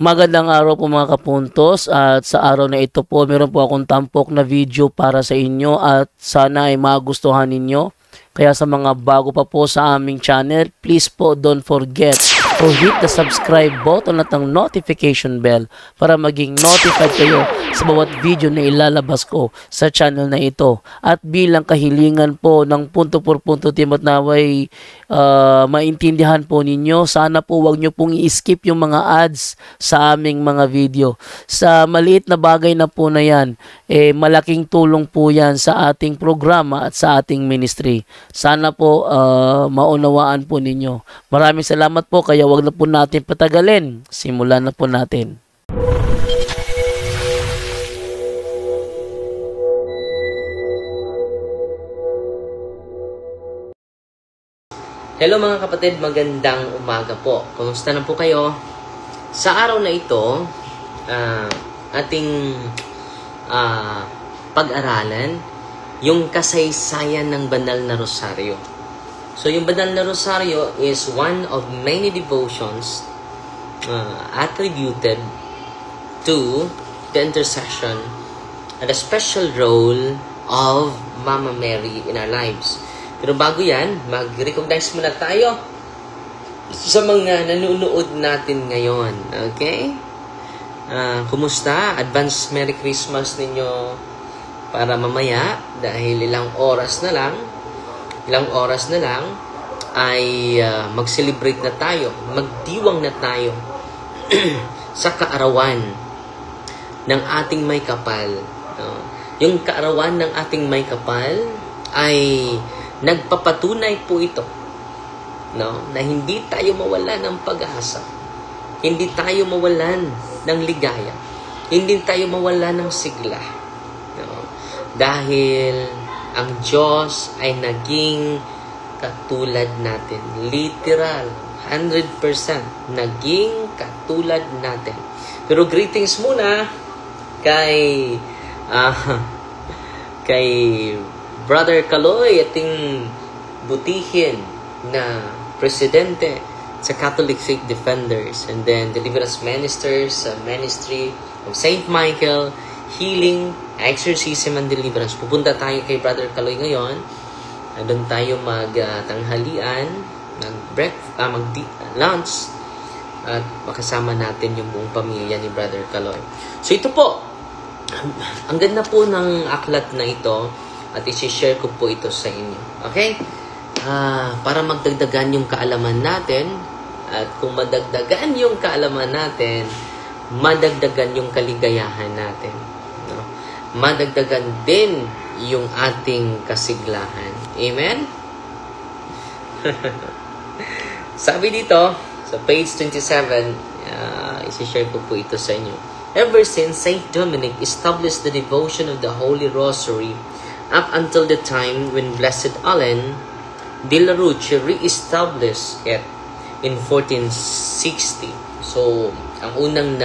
Magandang araw po mga kapuntos, at sa araw na ito po meron po akong tampok na video para sa inyo at sana ay magustuhan ninyo. Kaya sa mga bago pa po sa aming channel, please po don't forget to hit the subscribe button at ang notification bell para maging notified kayo sa bawat video na ilalabas ko sa channel na ito. At bilang kahilingan po ng punto por punto team at naway maintindihan po ninyo, sana po wag nyo pong i-skip yung mga ads sa aming mga video. Sa maliit na bagay na po na yan, malaking tulong po yan sa ating programa at sa ating ministry. Sana po maunawaan po ninyo. Maraming salamat po, kaya wag na po natin patagalin. Simulan na po natin. Hello mga kapatid, magandang umaga po. Kumusta na po kayo? Sa araw na ito, ating pag-aralan yung kasaysayan ng Banal na Rosaryo. So yung Banal na Rosaryo is one of many devotions attributed to the intercession and a special role of Mama Mary in our lives. Pero bago yan, mag-recognize muna tayo sa mga nanonood natin ngayon. Okay? Kumusta? Advance Merry Christmas ninyo para mamaya dahil ilang oras na lang ay mag-celebrate na tayo, magdiwang na tayo sa kaarawan ng ating may kapal. Yung kaarawan ng ating may kapal ay nagpapatunay po ito, na hindi tayo mawalan ng pag-asa, hindi tayo mawalan ng ligaya, hindi tayo mawalan ng sigla, dahil ang Diyos ay naging katulad natin, literal, 100% naging katulad natin. Pero greetings muna kay Brother Kaloy, ating butihin na presidente sa Catholic Faith Defenders, and then Deliverance Ministers, Ministry of St. Michael, Healing, Exorcism, and Deliverance. Pupunta tayo kay Brother Kaloy ngayon. Doon tayo mag-tanghalian, mag-lunch, at makasama natin yung buong pamilya ni Brother Kaloy. So ito po, ang ganda po ng aklat na ito, at isi-share ko po ito sa inyo. Okay? Para magdagdagan yung kaalaman natin, at kung madagdagan yung kaalaman natin, madagdagan yung kaligayahan natin. No? Madagdagan din yung ating kasiglahan. Amen? Sabi dito, sa page 27, isi-share ko po ito sa inyo. Ever since Saint Dominic established the devotion of the Holy Rosary, up until the time when Blessed Allen de la Roche re-established it in 1460. So, ang unang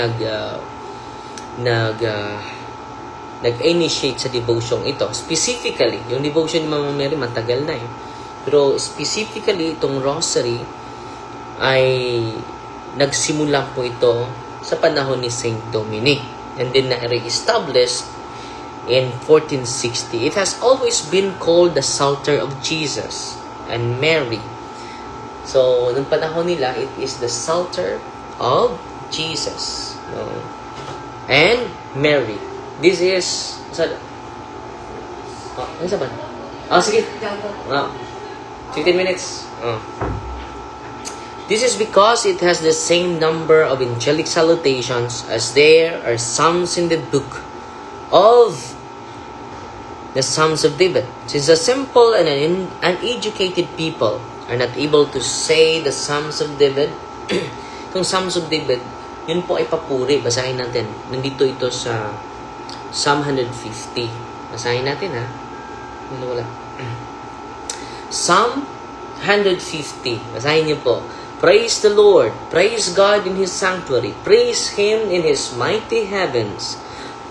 nag-initiate sa devotion ito. Specifically, yung devotion ni Mama Mary matagal na eh. Pero specifically, itong rosary ay nagsimula po ito sa panahon ni Saint Dominic. And then na-re-established in 1460. It has always been called the Psalter of Jesus and Mary. So, nung panahon nila, it is the Psalter of Jesus and Mary. This is... ano saban? Sige. 15 minutes. This is because it has the same number of angelic salutations as there are psalms in the book of the Psalms of David. Since the simple and uneducated people are not able to say the Psalms of David, itong Psalms of David, yun po ay papuri. Basahin natin. Nandito ito sa Psalm 150. Basahin natin ha. Wala. Psalm 150. Basahin niyo po. Praise the Lord. Praise God in His sanctuary. Praise Him in His mighty heavens.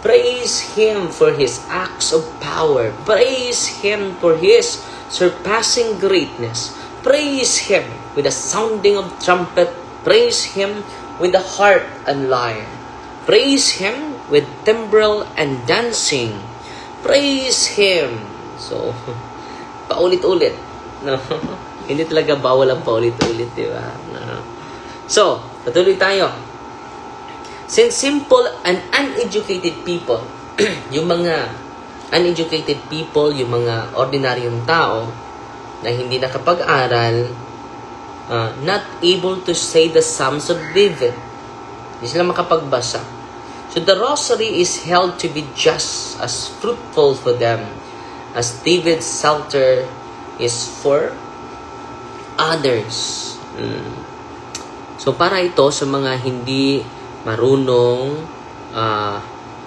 Praise Him for His acts of power. Praise Him for His surpassing greatness. Praise Him with the sounding of trumpet. Praise Him with the harp and lyre. Praise Him with timbrel and dancing. Praise Him. So, paulit-ulit. No? Hindi talaga bawal ang paulit-ulit, di ba? No. So, patuloy tayo. Since simple and uneducated people, yung mga uneducated people, yung mga ordinaryong tao na hindi nakapag-aral, not able to say the Psalms of David. Hindi sila makapagbasa. So the rosary is held to be just as fruitful for them as David's psalter is for others. So para ito sa mga hindi marunong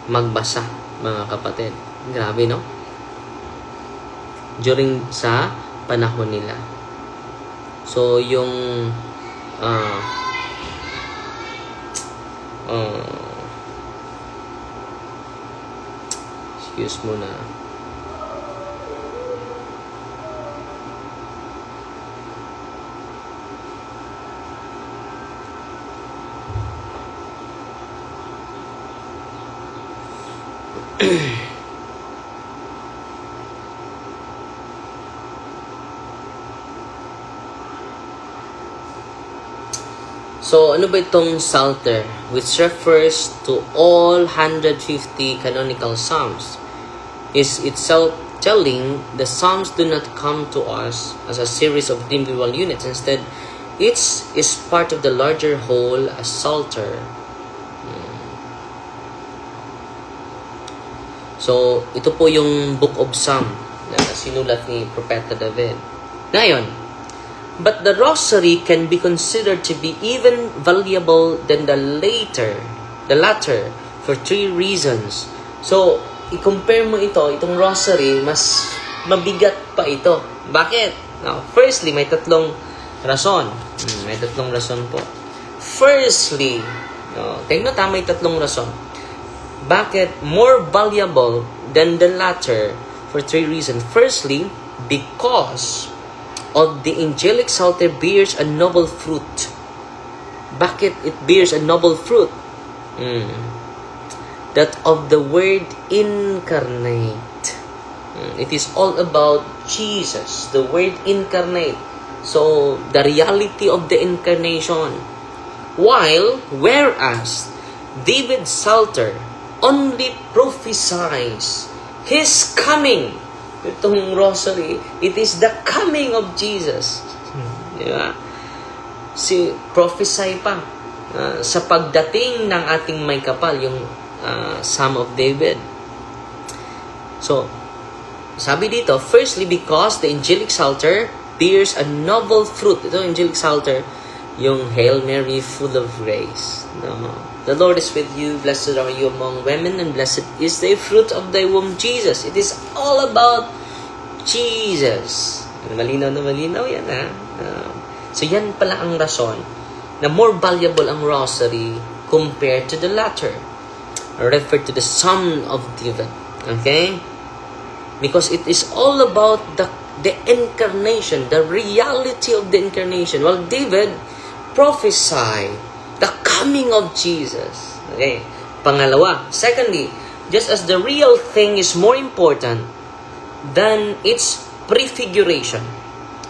magbasa, mga kapatid. Grabe, no? During sa panahon nila. So yung excuse muna. So, ano ba itong Psalter? Which refers to all 150 canonical Psalms. Is itself telling the Psalms do not come to us as a series of individual units. Instead, each is part of the larger whole as Psalter. So, ito po yung Book of Psalm na sinulat ni Propeta David. Ngayon, but the rosary can be considered to be even valuable than the latter, for 3 reasons. So, i-compare mo itong rosary, mas mabigat pa ito. Bakit? Now, firstly, may 3 rason. May 3 rason po. Firstly, take note may 3 rason. Bakit more valuable than the latter? For 3 reasons. Firstly, because of the angelic psalter bears a noble fruit. Bakit it bears a noble fruit? That of the Word incarnate. It is all about Jesus, the Word incarnate. So, the reality of the incarnation. Whereas, David's psalter only prophesies His coming. Itong rosary, it is the coming of Jesus. Diba? Prophesy pa sa pagdating ng ating may kapal, yung Psalm of David. So, sabi dito, firstly, because the angelic psalter bears a noble fruit. Ito, angelic psalter, yung Hail Mary, full of grace. The Lord is with you, blessed are you among women, and blessed is the fruit of thy womb, Jesus. It is all about Jesus. Malinaw na malinaw yan, ha? So, yan pala ang rason na more valuable ang rosary compared to the latter. Referred to the Son of David. Okay? Because it is all about the incarnation, the reality of the incarnation. Well, David prophesied the coming of Jesus. Okay? Pangalawa. Secondly, just as the real thing is more important than its prefiguration,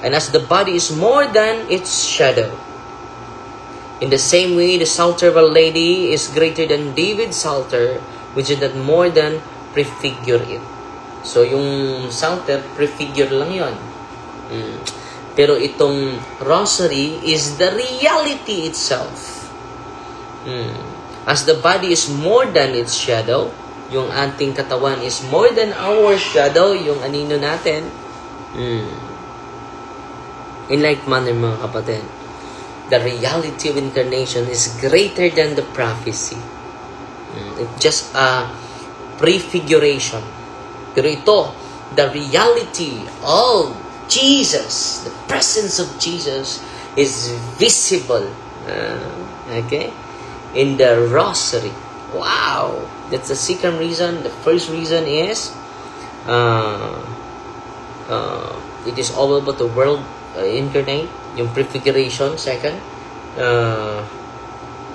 and as the body is more than its shadow, in the same way, the Psalter of Our Lady is greater than David's Psalter, which is not more than prefigure it. So, yung Psalter, prefigure lang yon. Pero itong rosary is the reality itself. As the body is more than its shadow, yung ating katawan is more than our shadow, yung anino natin. In like manner, mga kapatid, the reality of incarnation is greater than the prophecy. It's just a prefiguration. Pero ito, the reality of Jesus, the presence of Jesus, is visible. Okay? In the rosary. Wow! That's the second reason. The first reason is it is all about the world incarnate, yung prefiguration. Second,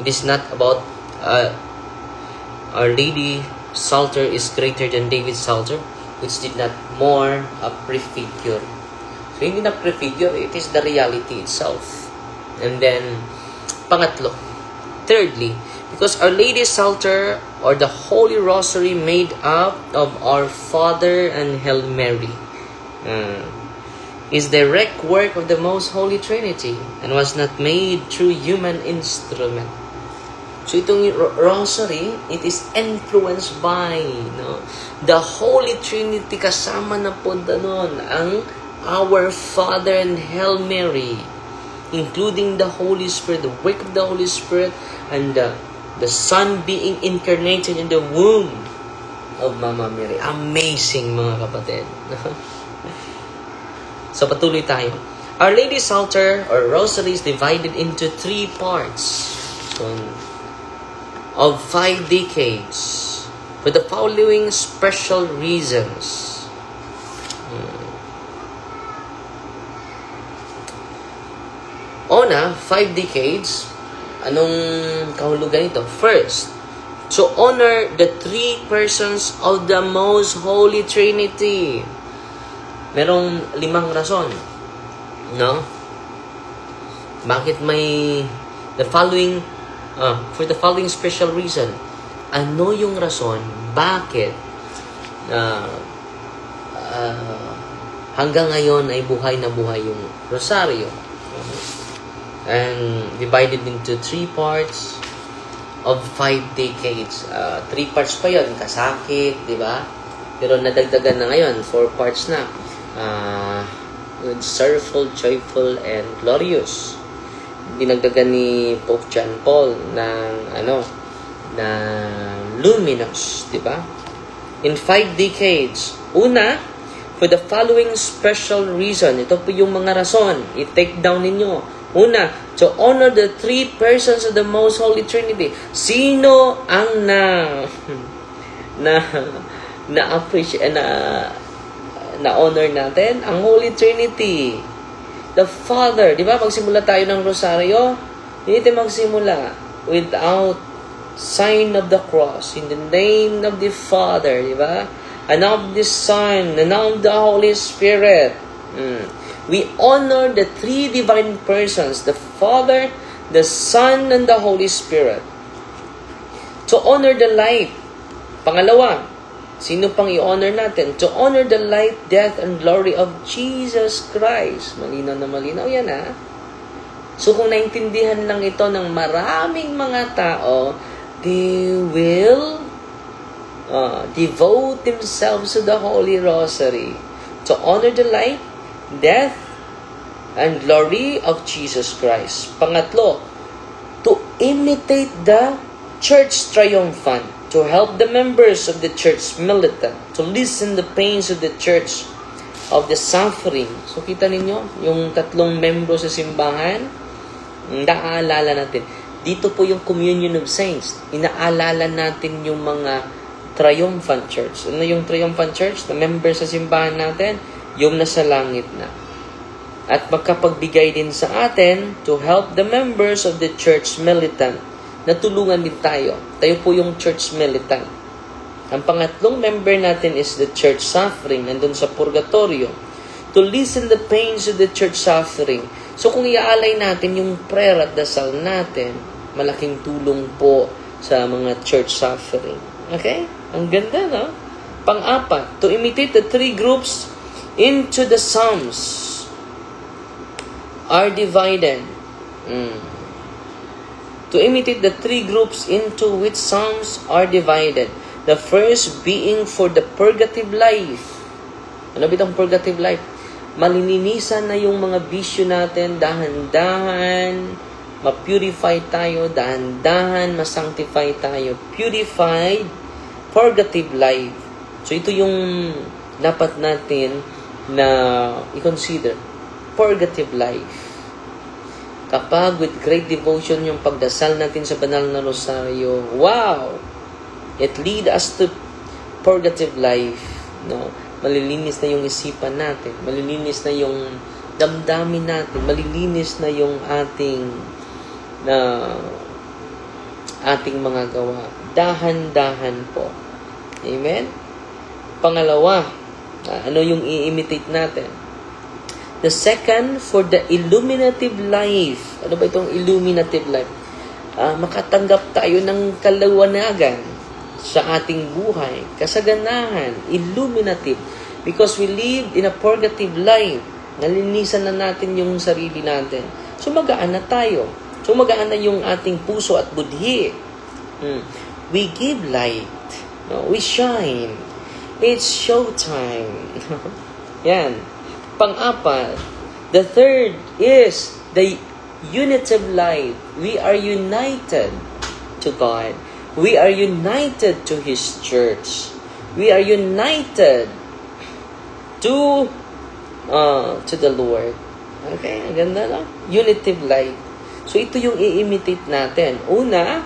It is not about Our Lady Psalter is greater than David's Psalter, which did not more a prefigure. So, hindi na prefigure, it is the reality itself. And then, pangatlo, thirdly, because Our Lady's Psalter or the Holy Rosary made up of Our Father and Hail Mary is direct work of the Most Holy Trinity and was not made through human instrument. So itong Rosary, it is influenced by the Holy Trinity. Kasama na po doon ang Our Father and Hail Mary, including the Holy Spirit, the work of the Holy Spirit, and the Son being incarnated in the womb of Mama Mary. Amazing, mga kapatid. So, patuloy tayo. Our Lady's Psalter or Rosary is divided into 3 parts. So, of 5 decades for the following special reasons. Una, 5 decades. Anong kahulugan ito? First, to honor the 3 persons of the Most Holy Trinity. Merong 5 rason. No? Bakit may the following for the following special reason? Ano yung rason bakit hanggang ngayon ay buhay na buhay yung rosaryo? And divided into 3 parts of 5 decades. 3 parts pa yun, kasakit, di ba? Pero nadagdagan na ngayon, 4 parts na. Sorrowful, joyful, and glorious. Dinagdagan ni Pope John Paul ng na luminous, di ba? In 5 decades. Una, for the following special reason. Ito po yung mga rason. I-take down ninyo. Una, to honor the 3 persons of the Most Holy Trinity. Sino ang na-appreciate, na-honor natin? Ang Holy Trinity. The Father. Di ba? Magsimula tayo ng rosaryo. Hindi tayo magsimula without sign of the cross. In the name of the Father. Di ba? And of the Son. And of the Holy Spirit. We honor the 3 divine persons. The Father, the Son, and the Holy Spirit. To honor the life. Pangalawa, sino pang i-honor natin? To honor the life, death, and glory of Jesus Christ. Malinaw na malinaw yan, ha? So, kung naintindihan lang ito ng maraming mga tao, they will devote themselves to the Holy Rosary. To honor the life, death, and glory of Jesus Christ. Pangatlo, to imitate the Church Triumphant. To help the members of the Church Militant. To lessen the pains of the Church of the suffering. So, kita ninyo, yung 3 membro sa simbahan, naaalala natin. Dito po yung Communion of Saints. Inaalala natin yung mga Triumphant Church. Ano yung Triumphant Church? Na members sa simbahan natin, yung nasa langit na. At magkapagbigay din sa atin to help the members of the Church Militant. Natulungan din tayo. Tayo po yung Church Militant. Ang pangatlong member natin is the Church Suffering, nandun sa Purgatorio. To lessen the pains of the Church Suffering. So kung iaalay natin yung prayer at dasal natin, malaking tulong po sa mga Church Suffering. Okay? Ang ganda, no? Pang-apat, to imitate the 3 groups into the Psalms are divided. To imitate the 3 groups into which Psalms are divided. The first being for the purgative life. Ano ba itong purgative life? Malilinisan na yung mga bisyo natin, dahan-dahan, ma-purify tayo, dahan-dahan, ma-sanctify tayo. Purified, purgative life. So ito yung dapat natin na i-consider. Purgative life. Kapag with great devotion yung pagdasal natin sa banal na rosaryo, wow! It lead us to purgative life. No? Malilinis na yung isipan natin. Malilinis na yung damdamin natin. Malilinis na yung ating ating mga gawa. Dahan-dahan po. Amen? Pangalawa, ano yung i-imitate natin? The second, for the illuminative life. Ano ba itong illuminative life? Makatanggap tayo ng kaliwanagan sa ating buhay, kasaganahan, illuminative. Because we live in a purgative life. Nalinisan na natin yung sarili natin. So magaan na tayo. So magaan na yung ating puso at budhi. We give light. No? We shine. It's showtime. Yan. Pang-apat, the third is the unitive life. We are united to God. We are united to His church. We are united to the Lord. Okay, ang ganda lang. Unitive life. So, ito yung i-imitate natin. Una,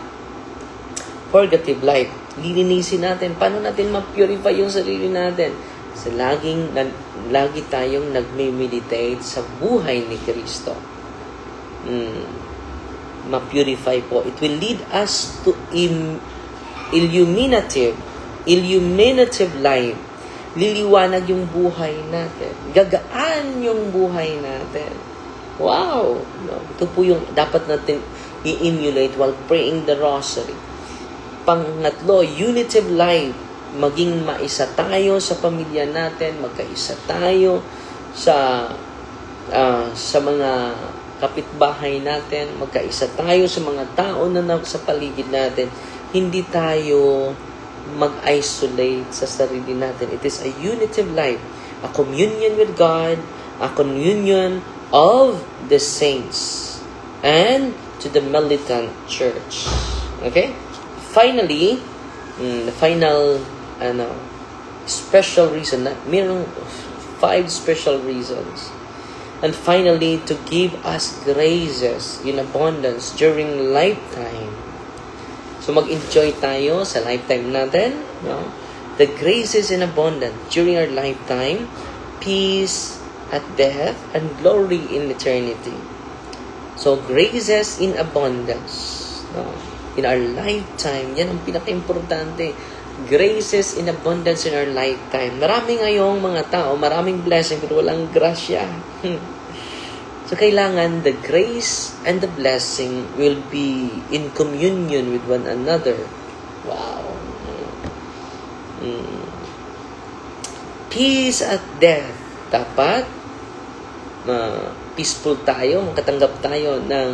purgative life. Lilinisin natin. Paano natin ma-purify yung sarili natin? So, lagi tayong nagme-meditate sa buhay ni Kristo. Ma-purify po. It will lead us to illuminative life. Liliwanag yung buhay natin. Gagaan yung buhay natin. Wow! Ito po yung dapat natin i-emulate while praying the rosary. Pangatlo, unitive life. Maging maisa tayo sa pamilya natin, magkaisa tayo sa mga kapitbahay natin, magkaisa tayo sa mga tao na sa paligid natin. Hindi tayo mag-isolate sa sarili natin. It is a unitive life, a communion with God, a communion of the saints, and to the militant church. Okay? Finally, the final special reason, mayroong 5 special reasons. And finally, to give us graces in abundance during lifetime. So, mag-enjoy tayo sa lifetime natin. No? The graces in abundance during our lifetime, peace at death, and glory in eternity. So, graces in abundance. No? In our lifetime, yan ang pinaka-importante. Graces in abundance in our lifetime. Marami ngayong mga tao, maraming blessing, pero walang grasya. So, kailangan the grace and the blessing will be in communion with one another. Wow. Peace at death. Dapat peaceful tayo, makatanggap tayo ng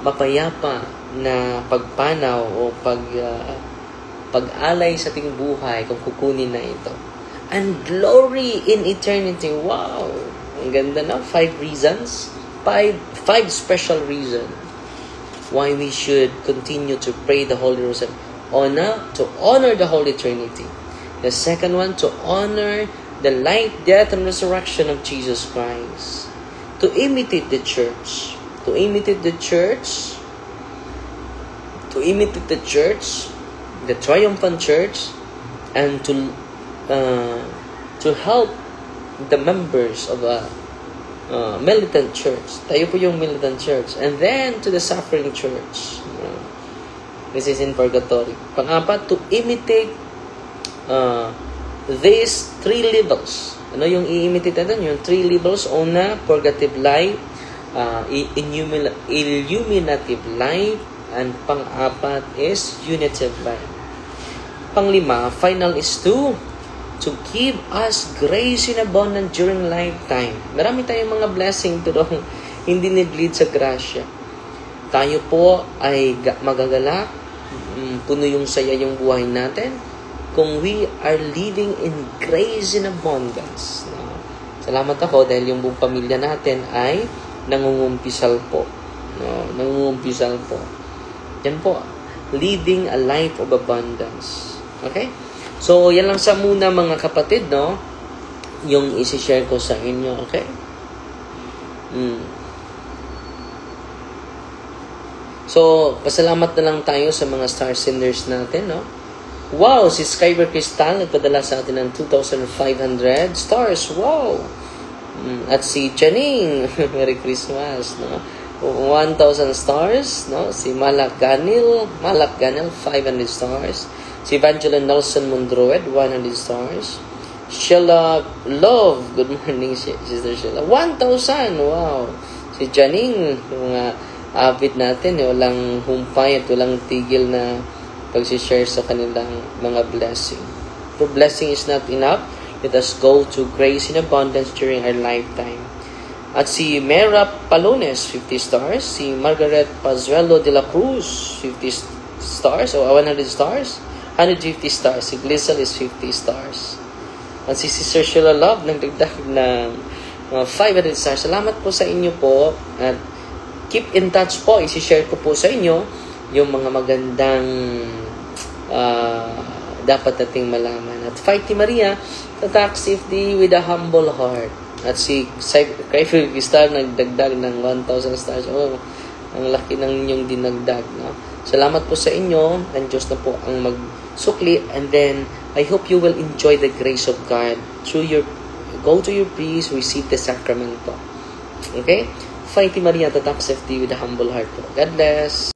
mapayapa na pagpanaw o pag-alay sa ating buhay kung kukunin na ito. And glory in eternity. Wow! Ang ganda na. 5 reasons. 5 special reasons why we should continue to pray the Holy Rosary. To honor the Holy Trinity. The second one, to honor the life, death, and resurrection of Jesus Christ. To imitate the church. To imitate the church. To imitate the church, the triumphant church, and to help the members of a militant church. Tayo po yung militant church. And then to the suffering church. This is in purgatory. Pang-apat, to imitate these 3 levels. Ano yung i-imitate natin? Yung 3 levels. Una, purgative life, illuminative life, and pang-apat is unitive life. Pang-lima, final is to give us grace in abundance during lifetime. Marami tayong mga blessing pero hindi nag-lead sa grasya. Tayo po ay magagalak, puno yung saya yung buhay natin kung we are living in grace in abundance. Salamat ako dahil yung buong pamilya natin ay nangungumpisal po. Nangungumpisal po. Yan po. Living a life of abundance. Okay? So, yan lang sa muna mga kapatid, no? Yung isi-share ko sa inyo. Okay? So, pasalamat na lang tayo sa mga star senders natin, no? Wow! Si Skyber Crystal nagpadala sa atin ng 2,500 stars. Wow! At si Channing, Merry Christmas, no? 1,000 stars, no? Si Malak Ganil, 500 stars. Si Evangeline Nelson Mundroed, 100 stars. Sheila Love, good morning, Sister Sheila. 1,000, wow. Si Janine, yung avid natin, walang humpay at walang tigil na pag-share sa kanilang mga blessing. If blessing is not enough, let us go to grace in abundance during our lifetime. At si Mera Palones, 50 stars. Si Margaret Pazuelo de la Cruz, 50 stars o 100 stars. 150 stars. Si Glissel is 50 stars. At si Sister Sheila Love, nagdagdag ng 500 stars. Salamat po sa inyo po. At keep in touch po. Isi-share ko po sa inyo yung mga magandang dapat nating malaman. At Fighty Maria, tatak safety with a humble heart. At si Cryfield Cristal, nagdagdag ng 1,000 stars. Oh, ang laki ng inyong dinagdag. No? Salamat po sa inyo. Ang Diyos na po ang magsukli. And then, I hope you will enjoy the grace of God. Go to your priest, receive the sacrament po. Okay? Fighty Maria, tatak safety with a humble heart po. God bless.